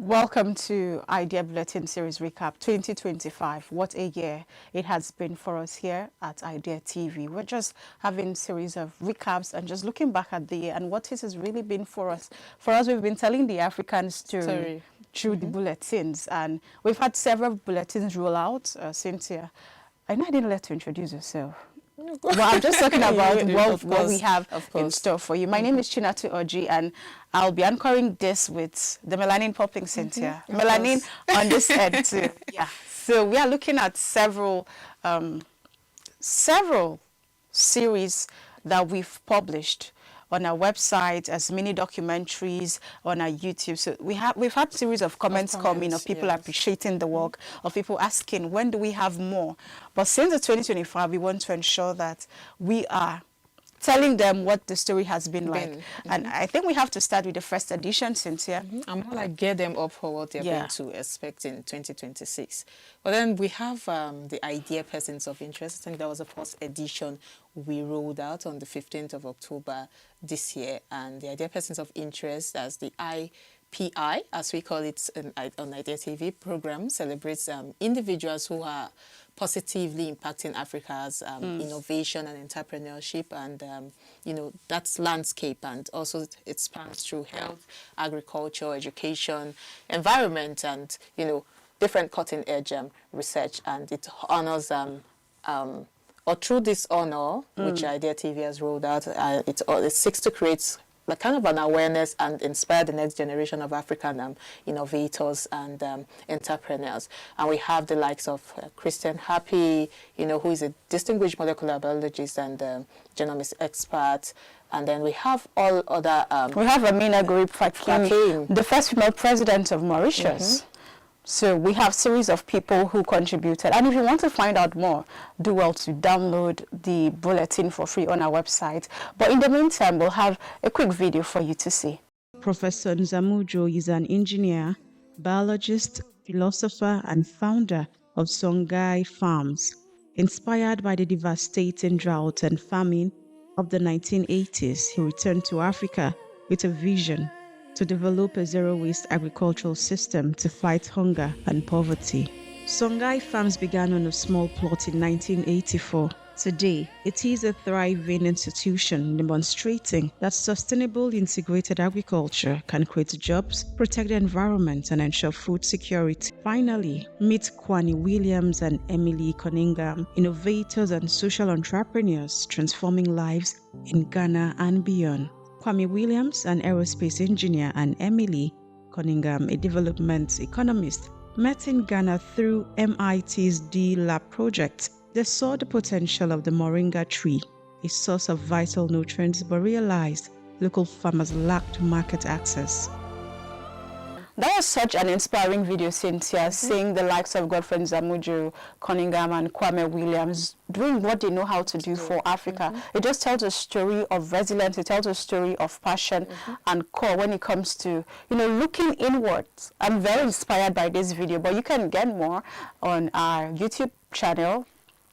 Welcome to Idea Bulletin Series Recap 2025. What a year it has been for us here at Idea TV. We're just having a series of recaps and just looking back at the year and what it has really been for us. For us, we've been telling the African story through the bulletins, and we've had several bulletins roll out. Cynthia, I know I didn't let you introduce yourself. Well, I'm just talking about what we have in store for you. My name is Chinatu Oji, and I'll be anchoring this with the melanin popping Cynthia. Melanin on this end too. Yeah. So we are looking at several series that we've published on our website, as mini documentaries on our YouTube. So we've had series of comments coming of people appreciating the work, of people asking, when do we have more? But since the 2025, we want to ensure that we are telling them what the story has been like. And I think we have to start with the first edition, Cynthia. I'm more like get them up for what they're going to expect in 2026. But then we have the idea persons of interest. I think that was the first edition we rolled out on the 15th of October this year. And the idea persons of interest, as the IPI, as we call it on Idea TV program, celebrates individuals who are positively impacting Africa's innovation and entrepreneurship, and that's landscape, and also it spans through health, agriculture, education, environment, and different cutting-edge research. And it honors or through this honor, which Idea TV has rolled out, it seeks to create like kind of an awareness and inspire the next generation of African innovators and entrepreneurs. And we have the likes of Christian Happy, who is a distinguished molecular biologist and genomics expert. And then we have all other... we have Amina Gurib Fakim, the first female president of Mauritius. So we have series of people who contributed. And if you want to find out more, do well to download the bulletin for free on our website. But in the meantime, we'll have a quick video for you to see. Professor Nzamujo is an engineer, biologist, philosopher, and founder of Songhai Farms. Inspired by the devastating drought and famine of the 1980s, he returned to Africa with a vision to develop a zero-waste agricultural system to fight hunger and poverty. Songhai Farms began on a small plot in 1984. Today, it is a thriving institution demonstrating that sustainable integrated agriculture can create jobs, protect the environment, and ensure food security. Finally, meet Kwame Williams and Emily Cunningham, innovators and social entrepreneurs transforming lives in Ghana and beyond. Kwame Williams, an aerospace engineer, and Emily Cunningham, a development economist, met in Ghana through MIT's D-Lab project. They saw the potential of the moringa tree, a source of vital nutrients, but realized local farmers lacked market access. That was such an inspiring video, Cynthia, seeing the likes of Godfrey Nzamujo, Cunningham, and Kwame Williams doing what they know how to do for Africa. It just tells a story of resilience. It tells a story of passion and core when it comes to, looking inwards. I'm very inspired by this video, but you can get more on our YouTube channel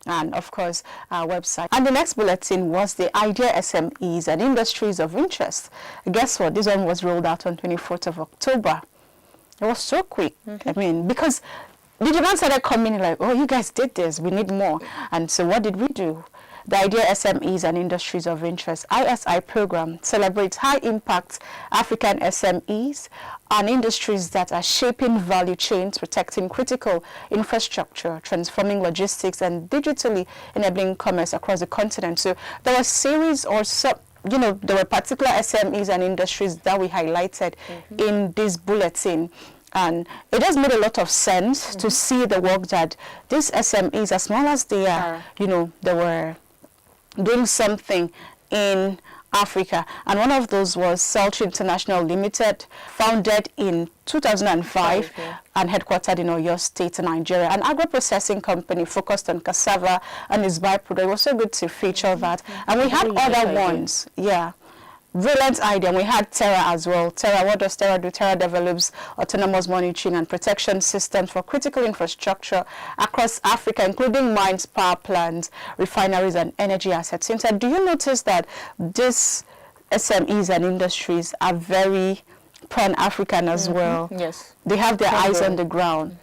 and, of course, our website. And the next bulletin was the Idea SMEs and Industries of Interest. Guess what? This one was rolled out on 24th of October. It was so quick. I mean, because the demand started coming like, oh, you guys did this, we need more. And so what did we do? The Idea SMEs and Industries of Interest ISI program celebrates high-impact African SMEs and industries that are shaping value chains, protecting critical infrastructure, transforming logistics, and digitally enabling commerce across the continent. So there was series or there were particular SMEs and industries that we highlighted in this bulletin. And it just made a lot of sense to see the work that these SMEs, as small as they are, they were doing something in Africa. And one of those was Sultry International Limited, founded in 2005 and headquartered in Oyo State, Nigeria. An agro-processing company focused on cassava and its byproduct. It was so good to feature that. And we had other ones. Brilliant idea. And we had Terra as well. Terra, what does Terra do? Terra develops autonomous monitoring and protection systems for critical infrastructure across Africa, including mines, power plants, refineries, and energy assets. So, do you notice that these SMEs and industries are very Pan-African as well. Yes. They have their eyes on the ground.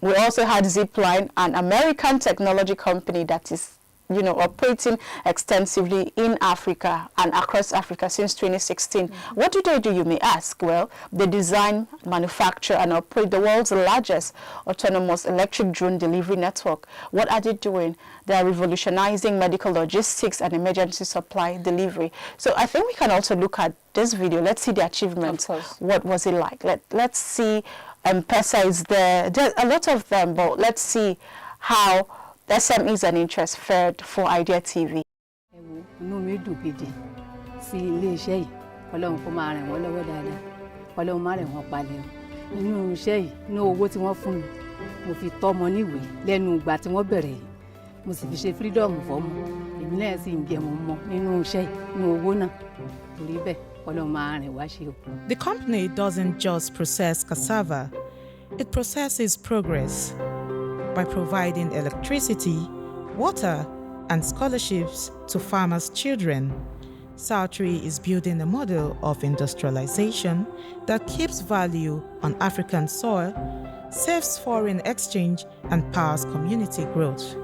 We also had Zipline, an American technology company that is, you know, operating extensively in Africa and across Africa since 2016. What do they do, you may ask? Well, they design, manufacture, and operate the world's largest autonomous electric drone delivery network. What are they doing? They are revolutionizing medical logistics and emergency supply delivery. So I think we can also look at this video. Let's see the achievements. What was it like? Let's see. M-Pesa is there. There's a lot of them, but let's see how SMEs and interest fared for Idea TV. Inú mi dùn gidi sí ilé iṣẹ́ yìí. Ọlọ́run kó máa ràn wọ́n lọ́wọ́ dáadáa. Ọlọ́run máa ràn wọ́n palẹ̀. Nínú iṣẹ́ yìí, ní owó tí wọ́n fún mi, mo fi tọ́mọ níwèé lẹ́nu ìgbà tí wọ́n bẹ̀rẹ̀ yìí. Mo sì fi ṣe freedom fọ́mọ. Èmi náà sì ń jẹun mọ́ nínú iṣẹ́ yìí, ní owó náà. Torí bẹ́ẹ̀, Ọlọ́run máa ràn wá ṣe o. The company doesn't just process cassava, it processes progress by providing electricity, water, and scholarships to farmers' children. Southtree is building a model of industrialization that keeps value on African soil, saves foreign exchange, and powers community growth.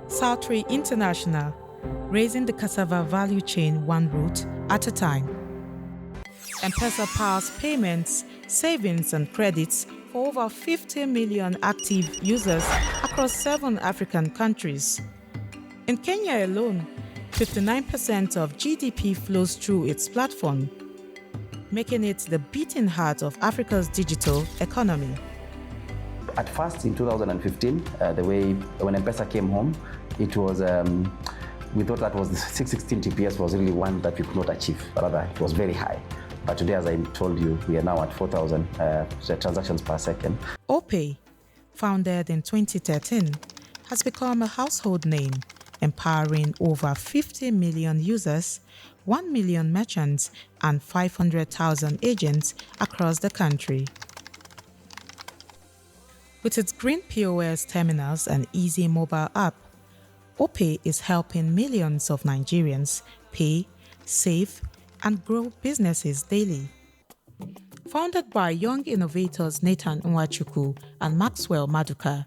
Southtree International, raising the cassava value chain one route at a time. M-Pesa powers payments, savings, and credits for over 50 million active users across 7 African countries. In Kenya alone, 59% of GDP flows through its platform, making it the beating heart of Africa's digital economy. At first, in 2015, when M-Pesa came home, it was we thought that was the 616 TPS was really one that we could not achieve. Rather, it was very high. But today, as I told you, we are now at 4,000 transactions per second. OPay, founded in 2013, has become a household name, empowering over 50 million users, 1 million merchants, and 500,000 agents across the country. With its green POS terminals and easy mobile app, OPay is helping millions of Nigerians pay, save, and grow businesses daily. Founded by young innovators Nathan Nwachukwu and Maxwell Maduka,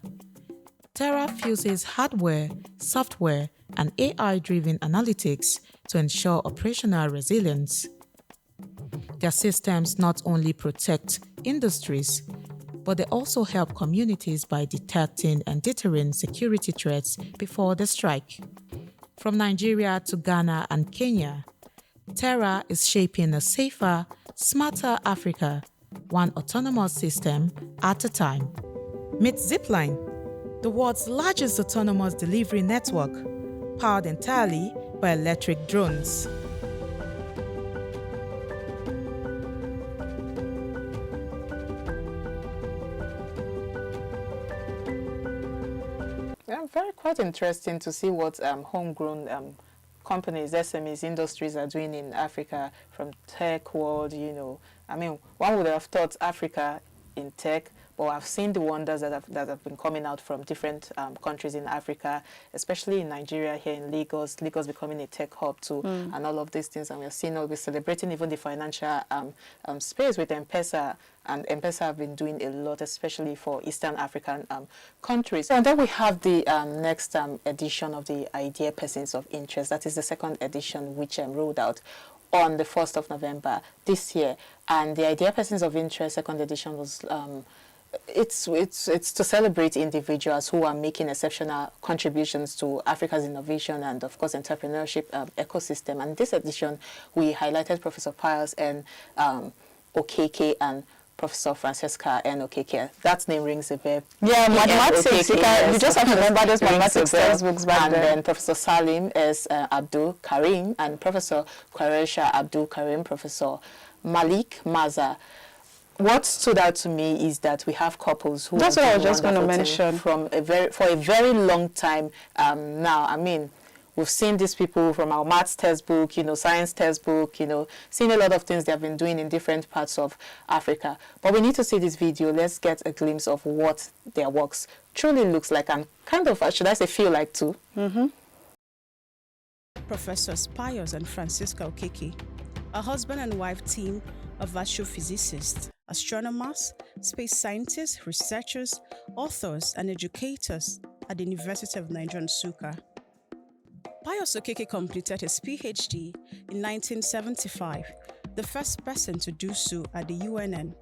Terra fuses hardware, software, and AI-driven analytics to ensure operational resilience. Their systems not only protect industries, but they also help communities by detecting and deterring security threats before they strike. From Nigeria to Ghana and Kenya, Terra is shaping a safer, smarter Africa, one autonomous system at a time. Meet Zipline, the world's largest autonomous delivery network, powered entirely by electric drones. Quite interesting to see what homegrown companies, SMEs, industries are doing in Africa from tech world, you know. I mean, one would have thought Africa in tech, but I've seen the wonders that have been coming out from different countries in Africa, especially in Nigeria, here in Lagos becoming a tech hub too, and all of these things. And we're celebrating even the financial space with M-Pesa, and M-Pesa have been doing a lot, especially for Eastern African countries. And then we have the next edition of the Idea Persons of Interest. That is the second edition, which rolled out on the 1st of November this year. And the Idea Persons of Interest second edition was it's to celebrate individuals who are making exceptional contributions to Africa's innovation and, of course, entrepreneurship ecosystem. And this edition, we highlighted Professor Piles and Okeke and Professor Francesca N. Okeke. That name rings a bell. Yeah, mathematics. You just have to remember those mathematics textbooks back and then. Then Professor Salim is Abdul Karim, and Professor Kwaresha Abdul Karim, Professor Malik Maza. What stood out to me is that we have couples who that's what I was just going to mention for a very long time now. I mean, we've seen these people from our maths textbook, you know, science textbook, you know, seen a lot of things they have been doing in different parts of Africa. But we need to see this video. Let's get a glimpse of what their works truly looks like and kind of, should I say, feel like too. Professors Piles and Francesca Okeke, a husband and wife team of astrophysicists, astronomers, space scientists, researchers, authors, and educators at the University of Nigeria, Nsukka. Pius Okeke completed his PhD in 1975, the first person to do so at the UNN.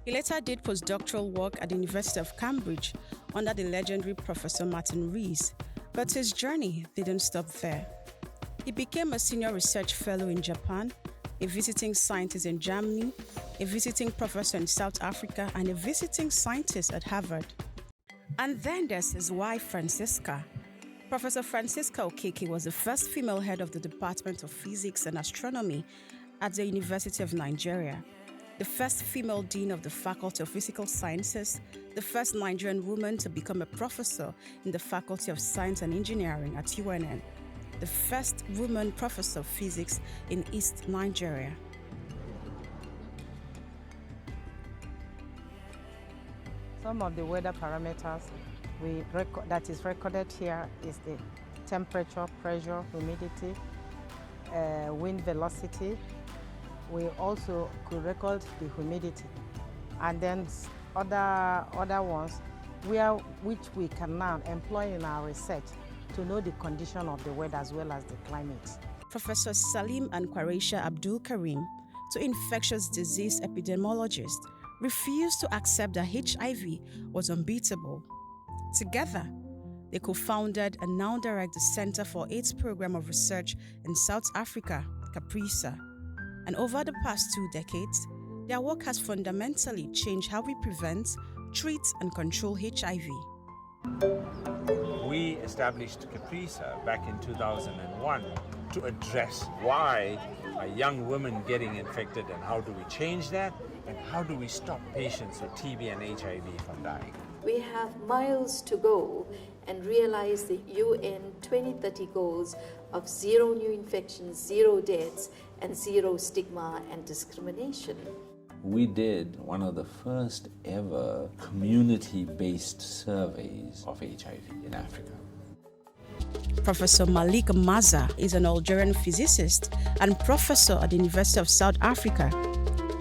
He later did postdoctoral work at the University of Cambridge under the legendary Professor Martin Rees, but his journey didn't stop there. He became a senior research fellow in Japan, a visiting scientist in Germany, a visiting professor in South Africa, and a visiting scientist at Harvard. And then there's his wife, Francisca. Professor Francisca Okeke was the first female head of the Department of Physics and Astronomy at the University of Nigeria, the first female dean of the Faculty of Physical Sciences, the first Nigerian woman to become a professor in the Faculty of Science and Engineering at UNN, the first woman professor of physics in East Nigeria. Some of the weather parameters that is recorded here is the temperature, pressure, humidity, wind velocity. We also could record the humidity, and then other ones which we can now employ in our research to know the condition of the weather as well as the climate. Professor Salim and Kwaresha Abdul Karim, two infectious disease epidemiologists, refused to accept that HIV was unbeatable. Together, they co-founded and now direct the Center for AIDS Program of Research in South Africa, CAPRISA. And over the past 2 decades, their work has fundamentally changed how we prevent, treat, and control HIV. We established CAPRISA back in 2001 to address why are young women getting infected and how do we change that, and how do we stop patients with TB and HIV from dying. We have miles to go and realize the UN 2030 goals of 0 new infections, 0 deaths, and 0 stigma and discrimination. We did one of the first ever community-based surveys of HIV in Africa. Professor Malik Maza is an Algerian physicist and professor at the University of South Africa.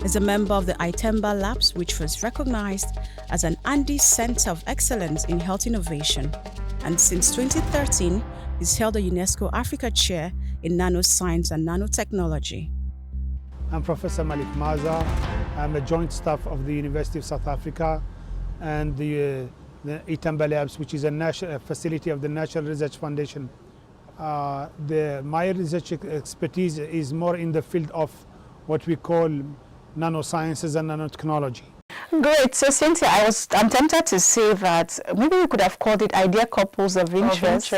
Is a member of the Itemba Labs, which was recognized as an Andy Center of Excellence in Health Innovation. And since 2013, he's held the UNESCO Africa Chair in Nanoscience and Nanotechnology. I'm Professor Malik Maza. I'm a joint staff of the University of South Africa and the Itemba Labs, which is a facility of the National Research Foundation. My research expertise is more in the field of what we call nanosciences and nanotechnology. Great. So Cynthia, I'm tempted to say that maybe we could have called it idea couples of interest.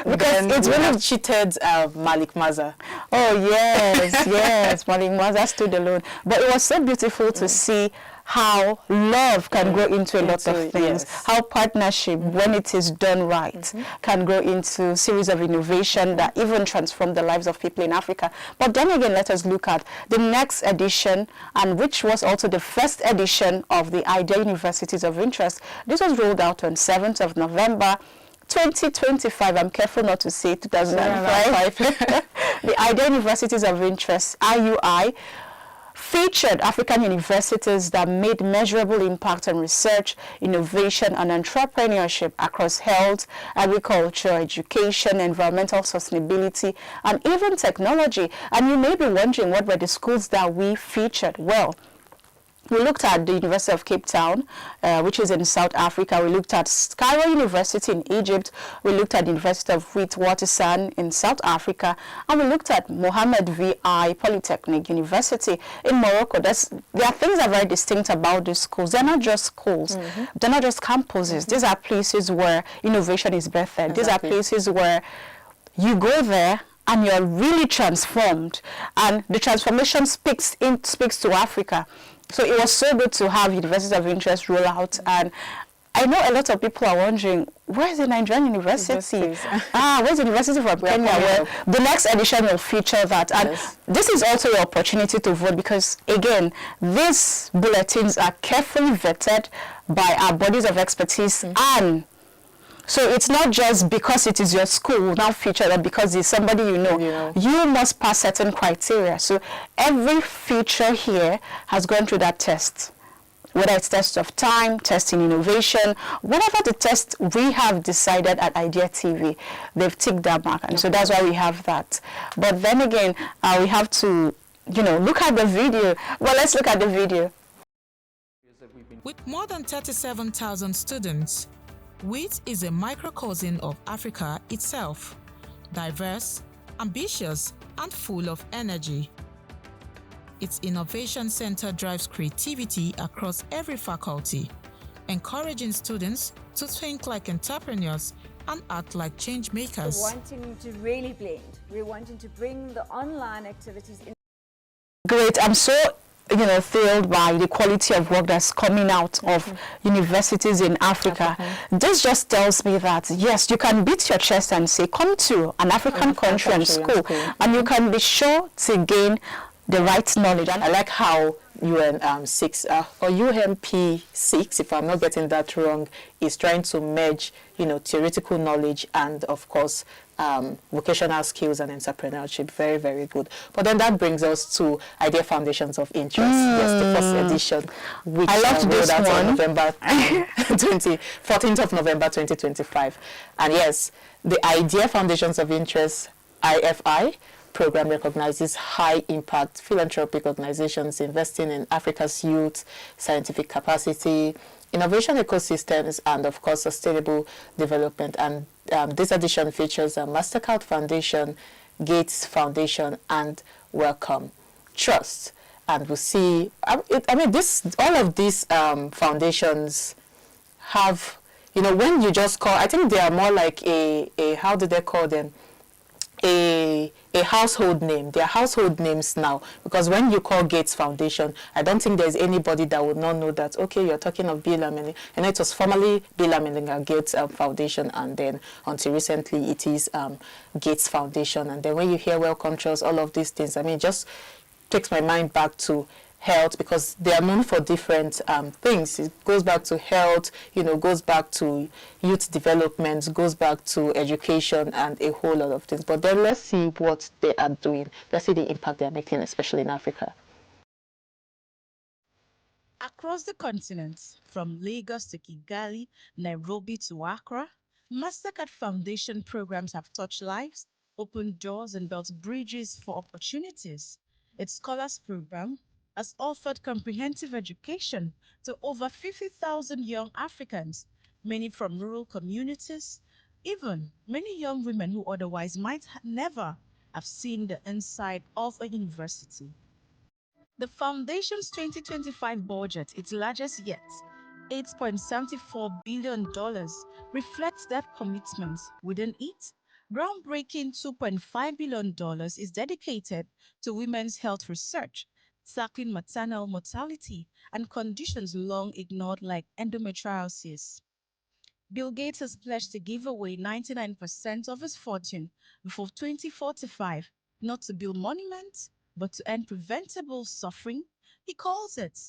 Because it's really cheated Malik Maza. Oh yes, yes, Malik Maza stood alone. But it was so beautiful to see how love can grow into a lot of things, how partnership, when it is done right, can grow into a series of innovation that even transform the lives of people in Africa. But then again, let us look at the next edition, and which was also the first edition of the Idea Universities of Interest. This was rolled out on 7th of November, 2025. I'm careful not to say 2005. The Idea Universities of Interest, IUI, featured African universities that made measurable impact on research, innovation, and entrepreneurship across health, agriculture, education, environmental sustainability, and even technology. And you may be wondering, what were the schools that we featured? Well, we looked at the University of Cape Town, which is in South Africa. We looked at Cairo University in Egypt. We looked at the University of Witwatersrand in South Africa. And we looked at Mohammed VI Polytechnic University in Morocco. There are things that are very distinct about these schools. They're not just schools. They're not just campuses. These are places where innovation is birthed. These are places where you go there and you're really transformed. And the transformation speaks to Africa. So it was so good to have Universities of Interest roll out, and I know a lot of people are wondering, where's the Nigerian University? Where's the University from Kenya? Well, the next edition will feature that. And this is also your opportunity to vote, because, again, these bulletins are carefully vetted by our bodies of expertise and So it's not just because it is your school now featured or because it's somebody you know. You must pass certain criteria. So every feature here has gone through that test. Whether it's test of time, test in innovation, whatever the test we have decided at Idea TV, they've ticked that mark. And so that's why we have that. But then again, we have to, look at the video. Well, let's look at the video. With more than 37,000 students, WIT is a microcosm of Africa itself, diverse, ambitious, and full of energy. Its innovation center drives creativity across every faculty, encouraging students to think like entrepreneurs and act like change makers. We're wanting to really blend. We're wanting to bring the online activities in. Great. I'm so thrilled by the quality of work that's coming out of universities in Africa. This just tells me that, yes, you can beat your chest and say, come to an African country and school, and you can be sure to gain the right knowledge. And I like how UNP6, if I'm not getting that wrong, is trying to merge, theoretical knowledge and, of course, vocational skills and entrepreneurship. Very, very good. But then that brings us to Idea Foundations of Interest. Yes, the first edition, which I loved this one. On November 14th of November 2025. And yes, the Idea Foundations of Interest, IFI, program recognizes high-impact philanthropic organizations investing in Africa's youth, scientific capacity, innovation ecosystems, and, of course, sustainable development. And this edition features a MasterCard Foundation, Gates Foundation, and Welcome Trust. And we'll see, all of these foundations have, when you just call, I think they are more like how do they call them? A household name. They are household names now, because when you call Gates Foundation, I don't think there's anybody that would not know that, okay, you're talking of Bill Amening, and it was formerly Bill Amening Gates Foundation, and then until recently it is Gates Foundation. And then when you hear Welcome Trust, all of these things, it just takes my mind back to health, because they are known for different things. It goes back to health, goes back to youth development, goes back to education, and a whole lot of things. But then let's see what they are doing. Let's see the impact they're making, especially in Africa. Across the continent, from Lagos to Kigali, Nairobi to Accra, MasterCard Foundation programs have touched lives, opened doors, and built bridges for opportunities. Its Scholars Program has offered comprehensive education to over 50,000 young Africans, many from rural communities, even many young women who otherwise might never have seen the inside of a university. The Foundation's 2025 budget, its largest yet, $8.74 billion, reflects that commitment. Within it, groundbreaking $2.5 billion is dedicated to women's health research, tackling maternal mortality and conditions long ignored like endometriosis. Bill Gates has pledged to give away 99% of his fortune before 2045, not to build monuments, but to end preventable suffering. He calls it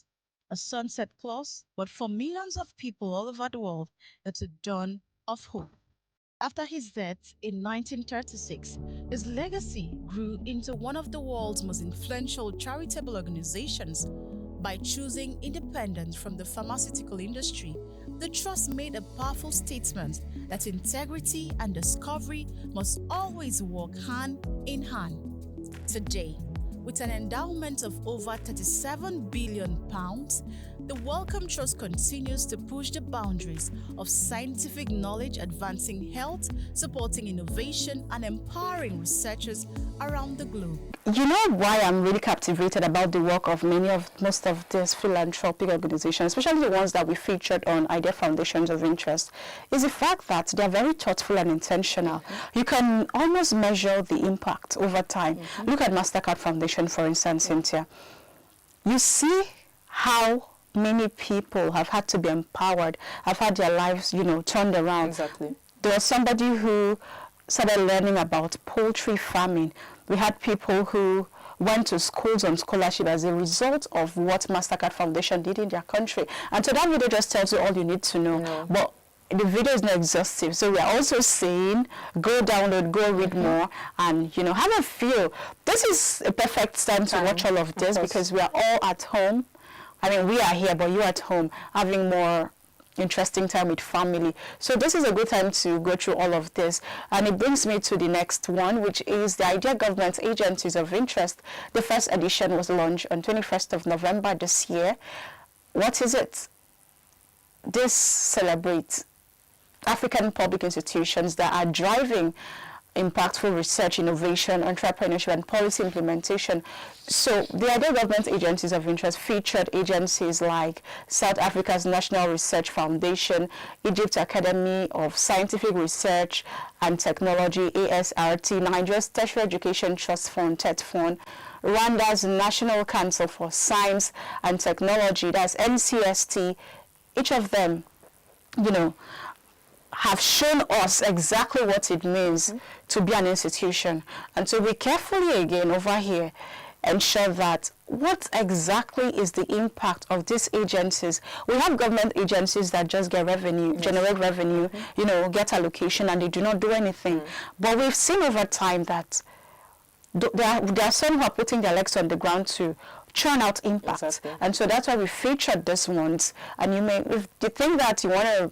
a sunset clause, but for millions of people all over the world, it's a dawn of hope. After his death in 1936, his legacy grew into one of the world's most influential charitable organizations. By choosing independence from the pharmaceutical industry, the trust made a powerful statement that integrity and discovery must always walk hand in hand. Today, with an endowment of over £37 billion, the Welcome Trust continues to push the boundaries of scientific knowledge, advancing health, supporting innovation, and empowering researchers around the globe. You know why I'm really captivated about the work of most of these philanthropic organizations, especially the ones that we featured on Idea Foundations of Interest, is the fact that they're very thoughtful and intentional. You can almost measure the impact over time. Look at MasterCard Foundation, for instance, Cynthia. You see how many people have had to be empowered, have had their lives, turned around. Exactly. There was somebody who started learning about poultry farming. We had people who went to schools on scholarship as a result of what MasterCard Foundation did in their country. And so that video just tells you all you need to know. But the video is not exhaustive, so we are also saying go download, go read more, and have a feel. This is a perfect time to watch all of this because we are all at home. I mean, we are here, but you're at home having more interesting time with family. So this is a good time to go through all of this. And it brings me to the next one, which is the Idea Government Agencies of Interest. The first edition was launched on 21st of November this year. What is it? This celebrates African public institutions that are driving impactful research, innovation, entrepreneurship, and policy implementation. So the Idea Government Agencies of Interest featured agencies like South Africa's National Research Foundation, Egypt's Academy of Scientific Research and Technology, ASRT, Nigeria's Tertiary Education Trust Fund, TETFund, Rwanda's National Council for Science and Technology, that's NCST. Each of them, have shown us exactly what it means to be an institution. And so we carefully again over here ensure that what exactly is the impact of these agencies. We have government agencies that just get revenue, generate revenue, get allocation, and they do not do anything. But we've seen over time that there are some who are putting their legs on the ground to churn out impact. Exactly. And so that's why we featured this ones. And if you think that you want to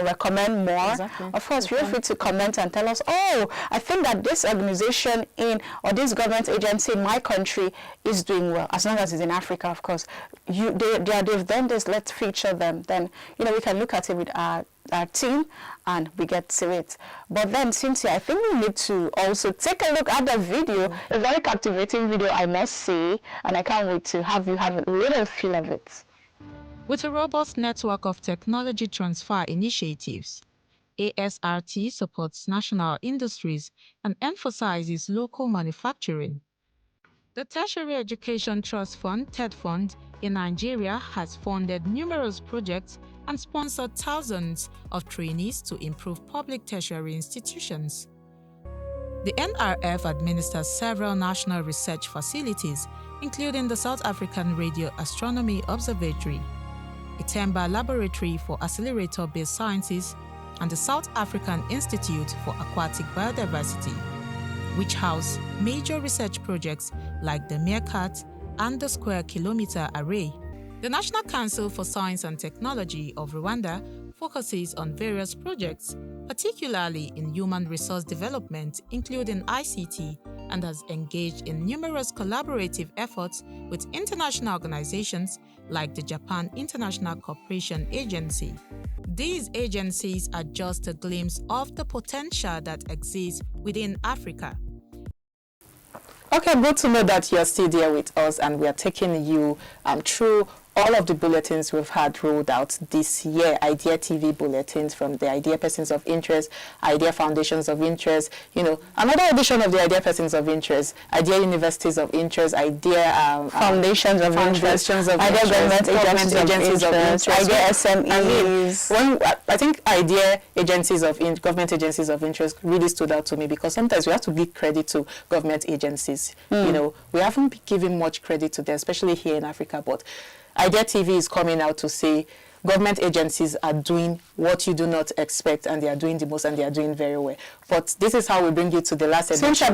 recommend more, of course, feel free to comment and tell us, oh, I think that this organization or this government agency in my country is doing well, as long as it's in Africa, of course. They've done this, let's feature them. Then, we can look at it with our team and we get to it. But then, Cynthia, I think we need to also take a look at the video, a very captivating video, I must say, and I can't wait to have you have a little feel of it. With a robust network of technology transfer initiatives, ASRT supports national industries and emphasizes local manufacturing. The Tertiary Education Trust Fund, TETFund, in Nigeria has funded numerous projects and sponsored thousands of trainees to improve public tertiary institutions. The NRF administers several national research facilities, including the South African Radio Astronomy Observatory, Itemba Laboratory for Accelerator-Based Sciences, and the South African Institute for Aquatic Biodiversity, which house major research projects like the Meerkat and the Square Kilometre Array. The National Council for Science and Technology of Rwanda focuses on various projects, particularly in human resource development, including ICT, and has engaged in numerous collaborative efforts with international organizations like the Japan International Cooperation Agency. These agencies are just a glimpse of the potential that exists within Africa. Okay, good to know that you're still there with us and we are taking you through all of the bulletins we've had rolled out this year, Idea TV bulletins from the Idea Persons of Interest, Idea Foundations of Interest, another edition of the Idea Persons of Interest, Idea Universities of Interest, Idea Foundations of Interest, Idea Government Agencies of Interest, Idea SMEs. I think Idea Government Agencies of Interest really stood out to me because sometimes we have to give credit to government agencies. We haven't been giving much credit to them, especially here in Africa, but Idea TV is coming out to say government agencies are doing what you do not expect, and they are doing the most, and they are doing very well. But this is how we bring you to the last edition. Cynthia,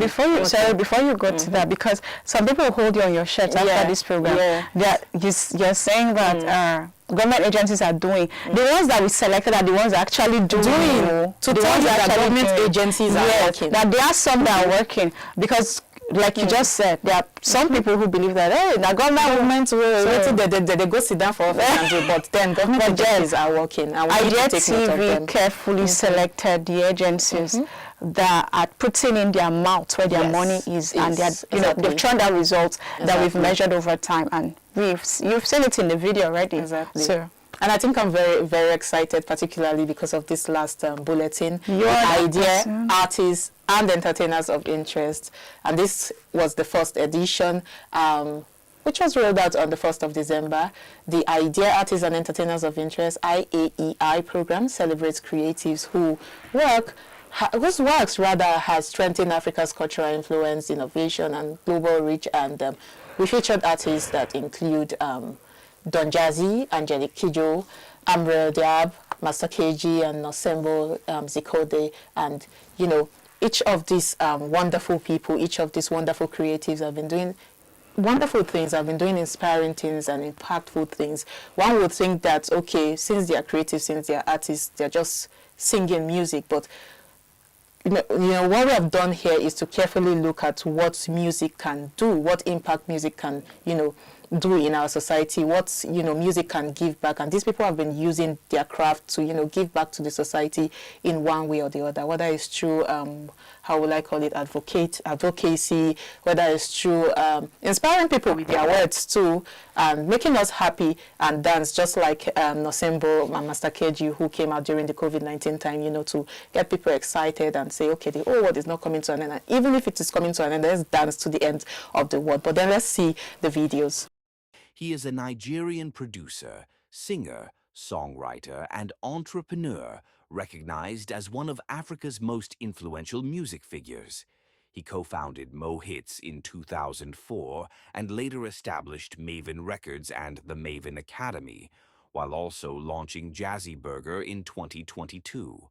before you go to that, because some people hold you on your shirt after this program. You're saying that government agencies are doing. The ones that we selected are the ones that actually doing. To tell you that government agencies are working. That there are some that are working, because like you just said, there are some people who believe that, the government will they go sit down for office and do, but then government agencies are working. And Idea TV carefully selected the agencies that are putting in their mouth where their money is, and they've turned out results that we've measured over time, and you've seen it in the video already. Exactly. So, and I think I'm very, very excited, particularly because of this last bulletin, Idea, Artists and Entertainers of Interest. And this was the first edition, which was rolled out on the 1st of December. The Idea, Artists and Entertainers of Interest, IAEI program celebrates creatives whose works has strengthened Africa's cultural influence, innovation, and global reach. And we featured artists that include Don Jazzy, Angelique Kidjo, Amrel Diab, Master KG and Nosembo Zikode, and each of these wonderful people, each of these wonderful creatives have been doing wonderful things, have been doing inspiring things and impactful things. One would think that, okay, since they are creative, since they are artists, they're just singing music, but what we have done here is to carefully look at what music can do, what impact music can, do in our society, what, music can give back. And these people have been using their craft to, give back to the society in one way or the other, whether it's through, how will I call it, advocacy, whether it's through inspiring people with their words too, and making us happy and dance, just like Nosembo and Master KG, who came out during the COVID-19 time, to get people excited and say, okay, the whole world is not coming to an end. And even if it is coming to an end, let's dance to the end of the world. But then let's see the videos. He is a Nigerian producer, singer, songwriter, and entrepreneur, recognized as one of Africa's most influential music figures. He co-founded Mo Hits in 2004 and later established Maven Records and the Maven Academy, while also launching Jazzy Burger in 2022.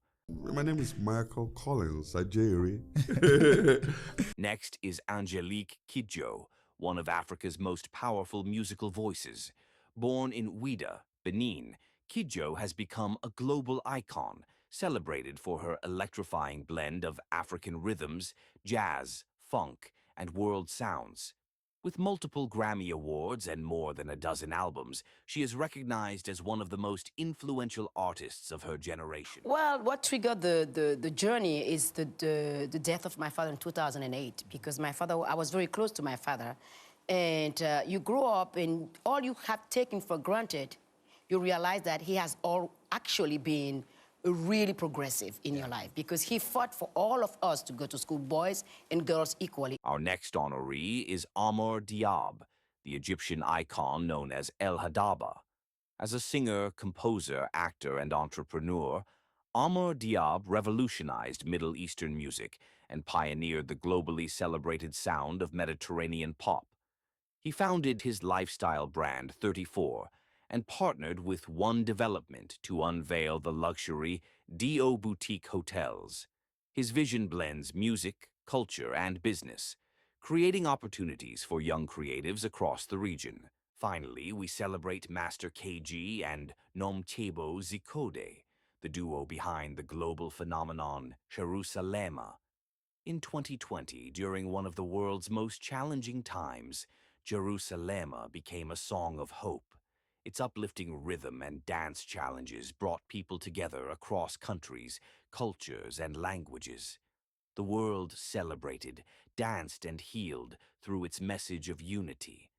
My name is Michael Collins Ajeri. Next is Angelique Kidjo, one of Africa's most powerful musical voices. Born in Ouida, Benin, Kidjo has become a global icon, celebrated for her electrifying blend of African rhythms, jazz, funk, and world sounds. With multiple Grammy Awards and more than a dozen albums, she is recognized as one of the most influential artists of her generation. Well, what triggered the journey is the death of my father in 2008, because my father, I was very close to my father, and you grow up and all you have taken for granted, you realize that he has actually been really progressive in your life, because he fought for all of us to go to school, boys and girls equally. Our next honoree is Amor Diab, the Egyptian icon known as El Hadaba. As a singer, composer, actor, and entrepreneur, Amor Diab revolutionized Middle Eastern music and pioneered the globally celebrated sound of Mediterranean pop. He founded his lifestyle brand 34 and partnered with One Development to unveil the luxury D.O. Boutique Hotels. His vision blends music, culture, and business, creating opportunities for young creatives across the region. Finally, we celebrate Master KG and Nomchebo Zikode, the duo behind the global phenomenon Jerusalema. In 2020, during one of the world's most challenging times, Jerusalema became a song of hope. Its uplifting rhythm and dance challenges brought people together across countries, cultures, and languages. The world celebrated, danced, and healed through its message of unity.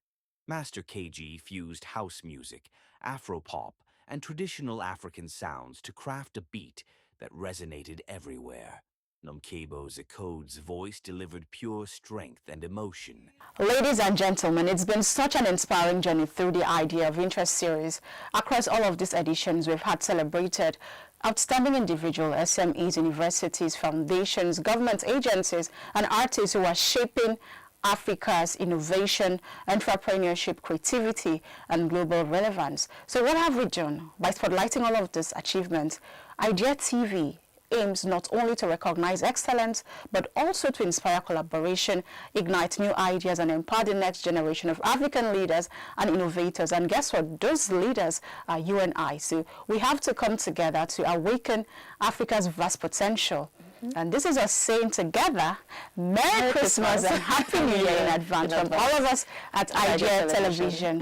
Master KG fused house music, Afropop, and traditional African sounds to craft a beat that resonated everywhere. Nomchebo Zikode's voice delivered pure strength and emotion. Ladies and gentlemen, it's been such an inspiring journey through the Idea of Interest series. Across all of these editions, we've had celebrated outstanding individual SMEs, universities, foundations, government agencies, and artists who are shaping Africa's innovation, entrepreneurship, creativity, and global relevance. So what have we done? By spotlighting all of these achievements, Idea TV aims not only to recognize excellence, but also to inspire collaboration, ignite new ideas, and empower the next generation of African leaders and innovators. And guess what? Those leaders are you and I. So we have to come together to awaken Africa's vast potential. And this is us saying together, Merry Christmas and Happy New Year in advance from all of us at Idea Television.